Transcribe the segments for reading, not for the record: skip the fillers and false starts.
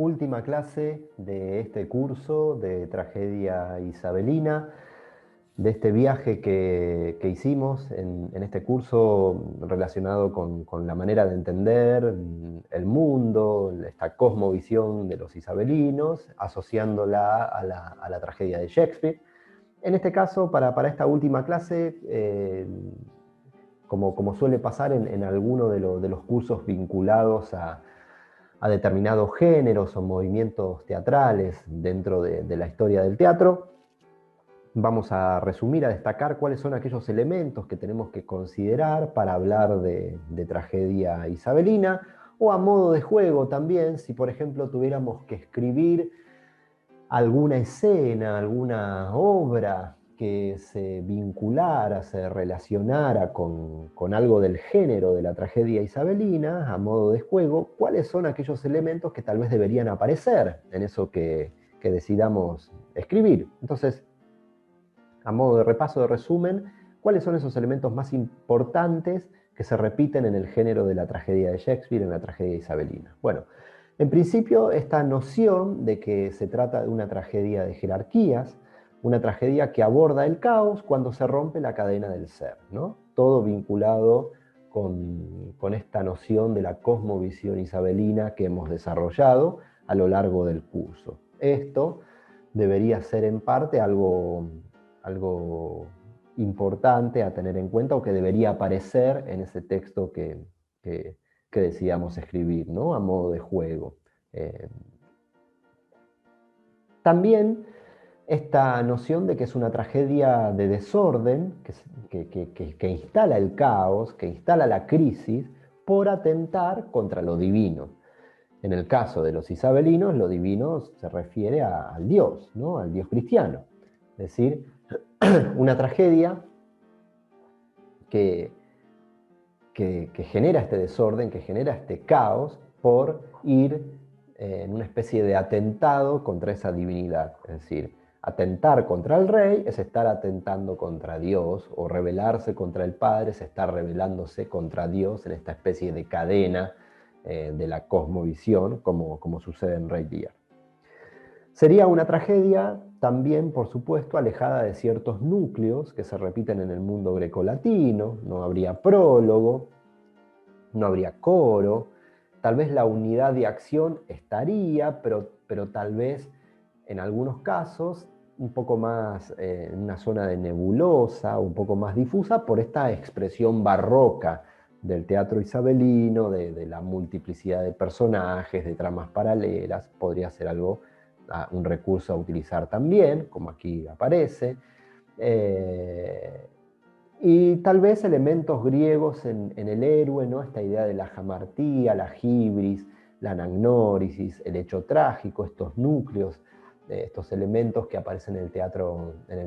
última clase de este curso de tragedia isabelina, de este viaje que hicimos en este curso relacionado con la manera de entender el mundo, esta cosmovisión de los isabelinos, asociándola a la tragedia de Shakespeare. En este caso, para esta última clase, como suele pasar en alguno de los cursos vinculados a determinados géneros o movimientos teatrales dentro de la historia del teatro, vamos a resumir, a destacar cuáles son aquellos elementos que tenemos que considerar para hablar de tragedia isabelina, o a modo de juego también, si por ejemplo tuviéramos que escribir alguna escena, alguna obra que se vinculara, se relacionara con algo del género de la tragedia isabelina, a modo de juego, cuáles son aquellos elementos que tal vez deberían aparecer en eso que decidamos escribir. Entonces, a modo de repaso, de resumen, cuáles son esos elementos más importantes que se repiten en el género de la tragedia de Shakespeare, en la tragedia isabelina. Bueno, en principio, esta noción de que se trata de una tragedia de jerarquías, una tragedia que aborda el caos cuando se rompe la cadena del ser, ¿no? Todo vinculado con esta noción de la cosmovisión isabelina que hemos desarrollado a lo largo del curso. Esto debería ser en parte algo importante a tener en cuenta, o que debería aparecer en ese texto que decidamos escribir, ¿no? A modo de juego. También esta noción de que es una tragedia de desorden, que instala el caos, que instala la crisis, por atentar contra lo divino. En el caso de los isabelinos, lo divino se refiere al Dios, ¿no? Al Dios cristiano. Es decir, una tragedia que genera este desorden, que genera este caos, por ir en una especie de atentado contra esa divinidad. Es decir, atentar contra el rey es estar atentando contra Dios, o rebelarse contra el Padre es estar rebelándose contra Dios en esta especie de cadena de la cosmovisión, como sucede en Rey Lear. Sería una tragedia también, por supuesto, alejada de ciertos núcleos que se repiten en el mundo grecolatino. No habría prólogo, no habría coro, tal vez la unidad de acción estaría, pero tal vez en algunos casos un poco más en una zona de nebulosa, un poco más difusa, por esta expresión barroca del teatro isabelino, de la multiplicidad de personajes, de tramas paralelas. Podría ser algo, un recurso a utilizar también, como aquí aparece. Y tal vez elementos griegos en el héroe, ¿no? Esta idea de la jamartía, la hibris, la anagnórisis, el hecho trágico, estos núcleos, estos elementos que aparecen en el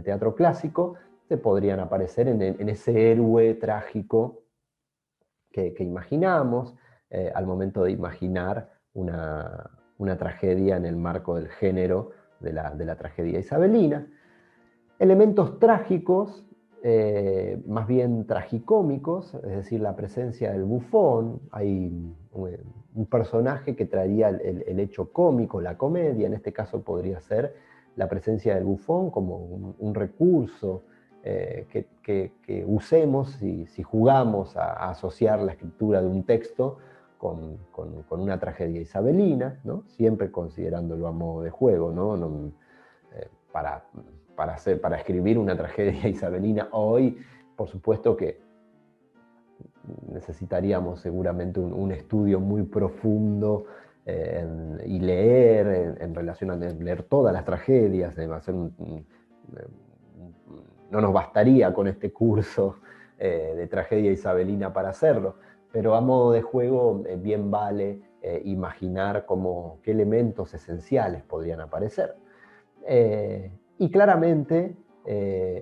teatro clásico, se podrían aparecer en ese héroe trágico que imaginamos al momento de imaginar una tragedia en el marco del género de la tragedia isabelina. Elementos trágicos, más bien tragicómicos, es decir, la presencia del bufón. Hay un personaje que traería el hecho cómico, la comedia. En este caso podría ser la presencia del bufón como un recurso que usemos si jugamos a asociar la escritura de un texto con una tragedia isabelina, ¿no? Siempre considerándolo a modo de juego, ¿no? Para escribir una tragedia isabelina hoy, por supuesto que necesitaríamos seguramente un estudio muy profundo y leer en relación a leer todas las tragedias. No nos bastaría con este curso de tragedia isabelina para hacerlo, pero a modo de juego bien vale imaginar qué elementos esenciales podrían aparecer. Y claramente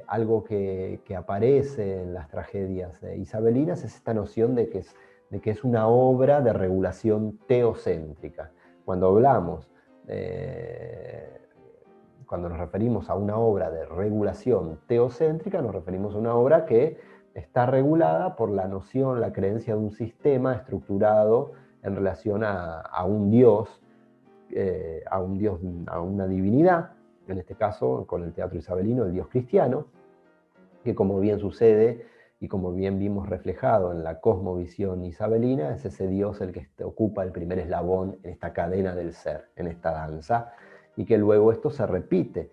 algo que aparece en las tragedias isabelinas es esta noción de que es una obra de regulación teocéntrica. Cuando hablamos, cuando nos referimos a una obra de regulación teocéntrica, nos referimos a una obra que está regulada por la noción, la creencia de un sistema estructurado en relación a un Dios a un dios, a una divinidad, en este caso con el teatro isabelino, el dios cristiano, que como bien sucede y como bien vimos reflejado en la cosmovisión isabelina, es ese dios el que ocupa el primer eslabón en esta cadena del ser, en esta danza, y que luego esto se repite.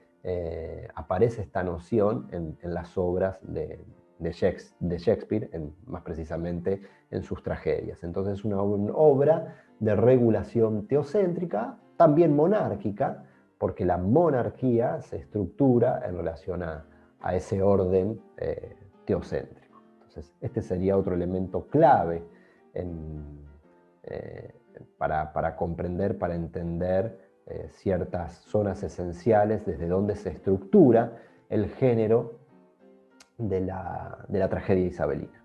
Aparece esta noción en las obras de Shakespeare, más precisamente en sus tragedias. Entonces es una obra de regulación teocéntrica, también monárquica, porque la monarquía se estructura en relación a ese orden teocéntrico. Entonces, este sería otro elemento clave en, para comprender, para entender ciertas zonas esenciales desde donde se estructura el género de la tragedia isabelina.